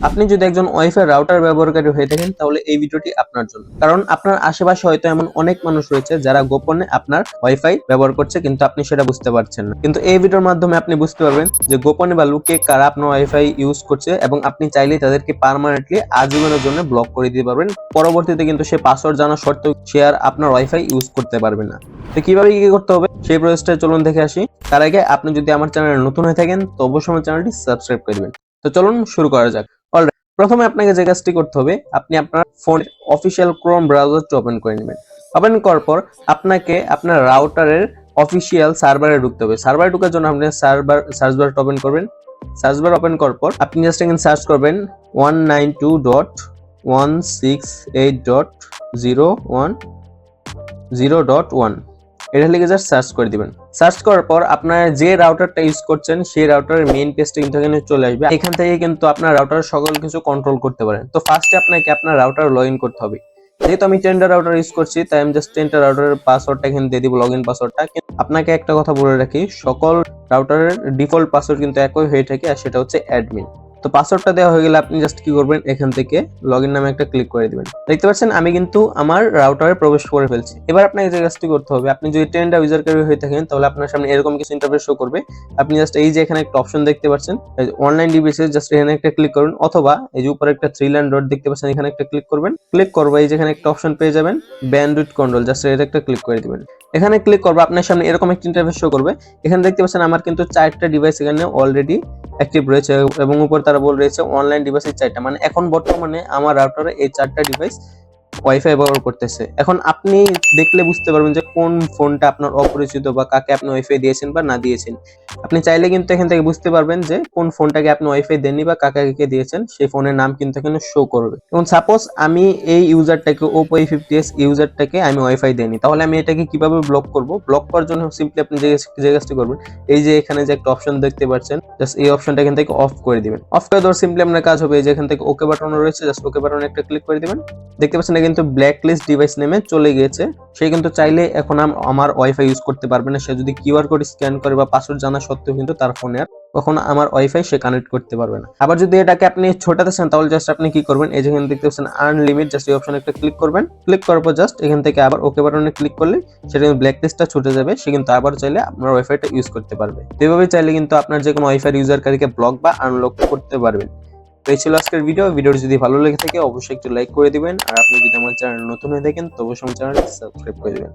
আপনি যদি একজন ওয়াইফাই রাউটার ব্যবহারকারী হয়ে থাকেন তাহলে এই ভিডিওটি আপনার জন্য, কারণ আপনার আশেপাশে হয়তো এমন অনেক মানুষ রয়েছে যারা গোপনে আপনার ওয়াইফাই ব্যবহার করছে কিন্তু আপনি সেটা বুঝতে পারছেন না। কিন্তু এই ভিডিওর মাধ্যমে আপনি বুঝতে পারবেন যে গোপনে বা লুকিয়ে কারা আপনার ওয়াইফাই ইউজ করছে এবং আপনি চাইলে তাদেরকে পার্মানেন্টলি আজীবনের জন্য ব্লক করে দিতে পারবেন। পরবর্তীতে কিন্তু সে পাসওয়ার্ড জানা সত্ত্বেও সে আর আপনার ওয়াইফাই ইউজ করতে পারবে না। তো কিভাবে কি করতে হবে সেই প্রসেসটা চলুন দেখে আসি। তার আগে আপনি যদি আমার চ্যানেলে নতুন হয়ে থাকেন তো অবশ্যই আমার চ্যানেলটি সাবস্ক্রাইব করে দিবেন। তো চলুন শুরু করা যাক। প্রথমে আপনাকে যে কাজটি করতে হবে, আপনি আপনার ফোনের অফিসিয়াল ক্রোম ব্রাউজারটি ওপেন করে নেবেন। ওপেন করার পর আপনাকে আপনার রাউটারের অফিসিয়াল সার্ভারে ঢুকতে হবে। সার্ভারে ঢোকার জন্য আপনি সার্চ বারটা ওপেন করবেন। সার্চ বার ওপেন করার পর আপনি জাস্ট এখানে সার্চ করবেন 192.168.0.1 এটা লিখে জাস্ট সার্চ করে দিবেন। সার্চ করার পর আপনার যে রাউটারটা ইউজ করছেন সেই রাউটারের মেইন পেজটা কিন্তু এখানে চলে আসবে। এখান থেকে কিন্তু আপনার রাউটারের সকল কিছু কন্ট্রোল করতে পারেন। তো ফার্স্টে আপনাকে আপনার রাউটার লগ ইন করতে হবে। যেহেতু আমি টেন্ডার রাউটার ইউজ করছি তাই আমি জাস্ট টেন্ডার রাউটারের পাসওয়ার্ডটা এখানে দিয়ে দিব, লগ ইন পাসওয়ার্ডটা। আপনাকে একটা কথা বলে রাখি, সকল রাউটারের ডিফল্ট পাসওয়ার্ড কিন্তু একই হয়ে থাকে আর সেটা হচ্ছে অ্যাডমিন। তো পাসওয়ার্ডটা দেওয়া হয়ে গেলে আপনি জাস্ট কি করবেন, এখান থেকে লগইন নামে একটা ক্লিক করে দিবেন। দেখতে পাচ্ছেন আমি কিন্তু আমার রাউটারে প্রবেশ করে ফেলছি। এবার আপনাকে যে কাজটি করতে হবে, আপনি যদি টেন্ডার ইউজারকারী হয়ে থাকেন তাহলে আপনার সামনে এরকম কিছু ইন্টারফেস শো করবে। আপনি জাস্ট এই যে এখানে একটা অপশন দেখতে পাচ্ছেন অনলাইন ডিভাইসে, জাস্ট এখানে একটা ক্লিক করুন, অথবা এই যে উপরে একটা থ্রি লাইন ডট দেখতে পাচ্ছেন এখানে একটা ক্লিক করবেন। ক্লিক করবে এই যে এখানে একটা অপশন পেয়ে যাবেন ব্যান্ডউইথ কন্ট্রোল, জাস্ট এটা একটা ক্লিক করে দিবেন। এখানে ক্লিক করবে আপনার সামনে এরকম একটা ইন্টারফেস শো করবে। এখানে দেখতে পাচ্ছেন আমার কিন্তু 4টা ডিভাইস এখানে অলরেডি অ্যাক্টিভ রয়েছে এবং উপর তারা বলে রয়েছে অনলাইন ডিভাইসের 4টা, মানে এখন বর্তমানে আমার রাউটারে এই 4টা ডিভাইস ওয়াইফাই ব্যবহার করতেছে। এখন আপনি দেখলে বুঝতে পারবেন যে কোন ফোনটা আপনার অপরিচিত বা কাকে আপনি ওয়াইফাই দিয়েছেন বা না দিয়েছেন। আপনি চাইলে কিন্তু এখান থেকে বুঝতে পারবেন যে কোন ফোনটাকে আপনি ওয়াইফাই দেননি বা কাকে দিয়েছেন, সেই ফোনের নাম কিন্তু এখানে শো করবে। এবং সাপোজ আমি এই ইউজারটাকে Oppo A50s ইউজারটাকে আমি ওয়াইফাই দেইনি, তাহলে আমি এটাকে কিভাবে ব্লক করব? ব্লক করার জন্য সিম্পলি আপনি যে কাজটি করবেন, এই যে এখানে যে একটা অপশন দেখতে পাচ্ছেন, জাস্ট এই অপশনটা এখান থেকে অফ করে দিবেন। অফ করে দেওয়ার সিম্পলি আপনার কাজ হবে এই যে এখান থেকে ওকে বাটন রয়েছে, জাস্ট ওকে বাটনে একটা ক্লিক করে দিবেন। দেখতে পাচ্ছেন কিন্তু ব্ল্যাক লিস্ট ডিভাইস নেমে চলে গিয়েছে। সে কিন্তু চাইলে এখন আমার ওয়াইফাই ইউজ করতে পারবে না। সে যদি কিউআর কোড স্ক্যান করে বা পাসওয়ার্ড জানা সত্ত্বেও কিন্তু তার ফোনে আর কখনো আমার ওয়াইফাই সে কানেক্ট করতে পারবে না। আবার যদি এটাকে আপনি ছোটাতে চান তাহলে জাস্ট আপনি কি করবেন, এই যে এখানে দেখতে পাচ্ছেন আনলিমিট, জাস্ট এই অপশনে একটা ক্লিক করবেন। ক্লিক করার পর জাস্ট এখান থেকে আবার ওকে বাটনে ক্লিক করলে সেটা ব্ল্যাক লিস্টটা ছুটে যাবে। সে কিন্তু আবার চাইলে আপনার ওয়াইফাইটা ইউজ করতে পারবে। এভাবে চাইলে কিন্তু আপনার যে কোনো ওয়াইফাই ইউজারকারীকে ব্লক বা আনলক করতে পারবেন। তো এই ছিল আজকের ভিডিওটি যদি ভালো লেগে থাকে অবশ্যই একটু লাইক করে দিবেন, আর আপনি যদি আমার চ্যানেল নতুন হয়ে থাকেন তো অবশ্যই আমার চ্যানেলটি সাবস্ক্রাইব করে দিবেন।